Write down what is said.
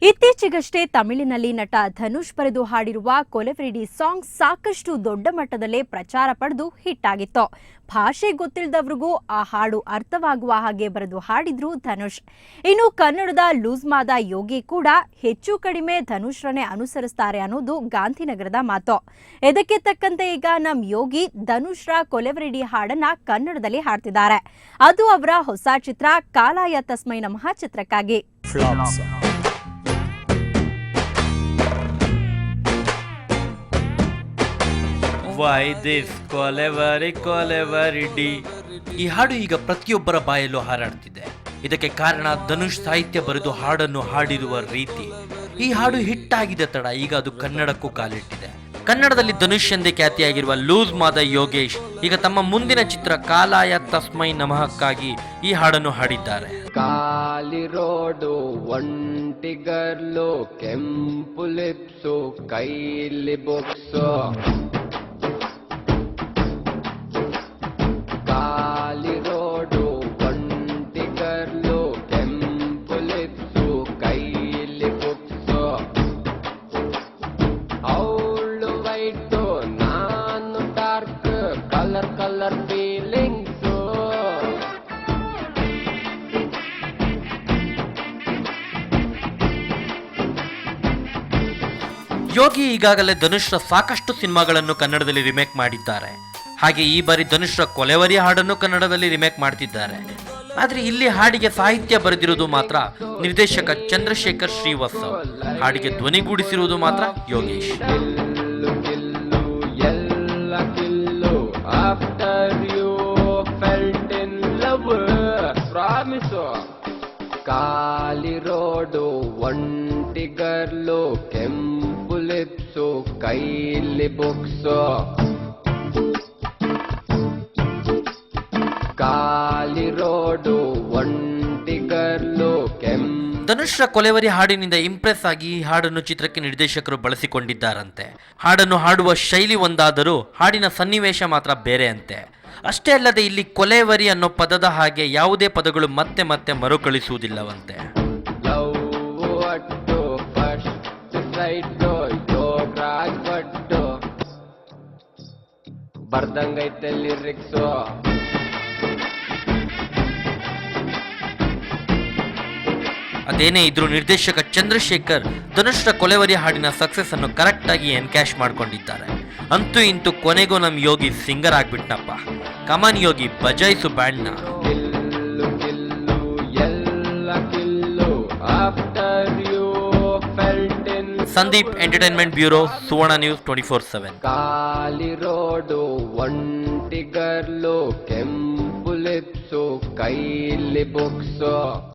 ಇತ್ತೀಚೆಗಷ್ಟೇ ತಮಿಳಿನಲ್ಲಿ ನಟ ಧನುಷ್ ಬರೆದು ಹಾಡಿರುವ ಕೊಲೆವೆರಿ ಸಾಂಗ್ ಸಾಕಷ್ಟು ದೊಡ್ಡ ಮಟ್ಟದಲ್ಲೇ ಪ್ರಚಾರ ಪಡೆದು ಹಿಟ್ ಆಗಿತ್ತು. ಭಾಷೆ ಗೊತ್ತಿಲ್ಲದವರಿಗೂ ಆ ಹಾಡು ಅರ್ಥವಾಗುವ ಹಾಗೆ ಬರೆದು ಹಾಡಿದ್ರು ಧನುಷ್. ಇನ್ನು ಕನ್ನಡದ ಲೂಸ್ ಮಾದ ಯೋಗಿ ಕೂಡ ಹೆಚ್ಚು ಕಡಿಮೆ ಧನುಷ್ರನ್ನೇ ಅನುಸರಿಸುತ್ತಾರೆ ಅನ್ನೋದು ಗಾಂಧಿನಗರದ ಮಾತು. ಇದಕ್ಕೆ ತಕ್ಕಂತೆ ಈಗ ನಮ್ ಯೋಗಿ ಧನುಷ್ರ ಕೊಲೆವೆರಿ ಹಾಡನ್ನ ಕನ್ನಡದಲ್ಲಿ ಹಾಡ್ತಿದ್ದಾರೆ. ಅದು ಅವರ ಹೊಸ ಚಿತ್ರ ಕಾಲಾಯ ತಸ್ಮೈ ನಮಃ ಚಿತ್ರಕ್ಕಾಗಿ. Why this Kolaveri Di. ಈ ಹಾಡು ಈಗ ಪ್ರತಿಯೊಬ್ಬರ ಬಾಯಲ್ಲೂ ಹಾರಾಡ್ತಿದೆ. ಇದಕ್ಕೆ ಕಾರಣ ಧನುಷ್ ಸಾಹಿತ್ಯ ಬರೆದು ಹಾಡನ್ನು ಹಾಡಿರುವ ರೀತಿ. ಈ ಹಾಡು ಹಿಟ್ ಆಗಿದೆ ತಡ ಈಗ ಅದು ಕನ್ನಡಕ್ಕೂ ಕಾಲಿಟ್ಟಿದೆ. ಕನ್ನಡದಲ್ಲಿ ಧನುಷ್ ಎಂದೇ ಖ್ಯಾತಿಯಾಗಿರುವ ಲೂಸ್ ಮಾದ ಯೋಗೇಶ್ ಈಗ ತಮ್ಮ ಮುಂದಿನ ಚಿತ್ರ ಕಾಲಾಯ ತಸ್ಮೈ ನಮಃಕ್ಕಾಗಿ ಈ ಹಾಡನ್ನು ಹಾಡಿದ್ದಾರೆ. ಕಾಲಿ ರೋಡು ಒಂಟಿಗರ್ಲು ಕೆಂಪು ಲಿಪ್ಸು ಕೈಲಿ ಬುಕ್ಸು ಕಾಲಿ ರೋಡು ಒಂಟಿಗರ್ಲು ಕೆಂಪು ಲಿಪ್ಸು ಕೈಲಿ ಬುಕ್ಸು ಅವಳು ವೈಟು ನಾನು ಡಾರ್ಕ್ ಕಲರ್ ಫೀಲಿಂಗ್ಸು. ಯೋಗಿ ಈಗಾಗಲೇ ಧನುಷ್ರ ಸಾಕಷ್ಟು ಸಿನಿಮಾಗಳನ್ನು ಕನ್ನಡದಲ್ಲಿ ರಿಮೇಕ್ ಮಾಡಿದ್ದಾರೆ. ಹಾಗೆ ಈ ಬಾರಿ ಧನುಷ್ರ ಕೊಲೆವರಿ ಹಾಡನ್ನು ಕನ್ನಡದಲ್ಲಿ ರಿಮೇಕ್ ಮಾಡ್ತಿದ್ದಾರೆ. ಆದ್ರೆ ಇಲ್ಲಿ ಹಾಡಿಗೆ ಸಾಹಿತ್ಯ ಬರೆದಿರುವುದು ಮಾತ್ರ ನಿರ್ದೇಶಕ ಚಂದ್ರಶೇಖರ್ ಶ್ರೀವತ್ಸವ್. ಹಾಡಿಗೆ ಧ್ವನಿಗೂಡಿಸಿರುವುದು ಮಾತ್ರ ಯೋಗೇಶ್. ಕಾಲಿ ರೋಡು ಒಂಟಿಗರ್ಲು ಕೆಂಪು ಲಿಪ್ಸು ಕೈಲಿ ಬುಕ್ಸು ಕಾಲಿ ರೋಡು ಒಂಟಿಗರ್ಲು ಧನುಷ್ರ ಕೊಲೆವರಿ ಹಾಡಿನಿಂದ ಇಂಪ್ರೆಸ್ ಆಗಿ ಈ ಹಾಡನ್ನು ಚಿತ್ರಕ್ಕೆ ನಿರ್ದೇಶಕರು ಬಳಸಿಕೊಂಡಿದ್ದಾರಂತೆ. ಹಾಡನ್ನು ಹಾಡುವ ಶೈಲಿ ಒಂದಾದರೂ ಹಾಡಿನ ಸನ್ನಿವೇಶ ಮಾತ್ರ ಬೇರೆ ಅಂತೆ. ಅಷ್ಟೇ ಅಲ್ಲದೆ ಇಲ್ಲಿ ಕೊಲೆವರಿ ಅನ್ನೋ ಪದದ ಹಾಗೆ ಯಾವುದೇ ಪದಗಳು ಮತ್ತೆ ಮತ್ತೆ ಮರುಕಳಿಸುವುದಿಲ್ಲವಂತೆ. ಬರ್ದಂಗೈತೆ ಲಿರಿಕ್ಸು ಅದೇನೇ ಇದ್ರೂ ನಿರ್ದೇಶಕ ಚಂದ್ರಶೇಖರ್ ಧನುಷ್ರ ಕೊಲೆವರಿ ಹಾಡಿನ ಸಕ್ಸಸ್ ಅನ್ನು ಕರೆಕ್ಟ್ ಆಗಿ ಎನ್ಕ್ಯಾಶ್ ಮಾಡ್ಕೊಂಡಿದ್ದಾರೆ. ಅಂತೂ ಇಂತೂ ಕೊನೆಗೂ ನಮ್ ಯೋಗಿ ಸಿಂಗರ್ ಆಗ್ಬಿಟ್ನಪ್ಪ. ಕಮಾನ್ ಯೋಗಿ ಬಜಾಯಿಸು ಬ್ಯಾಂಡ್ನ. ಸಂದೀಪ್ ಎಂಟರ್ಟೈನ್ಮೆಂಟ್ ಬ್ಯೂರೋ, ಸುವರ್ಣ ನ್ಯೂಸ್ 24/7. ಕಾಲಿ ರೋಡು ಒಂಟಿಗರ್ಲು ಕೆಂಪು ಲಿಪ್ಸು ಕೈಲಿ ಬುಕ್ಸು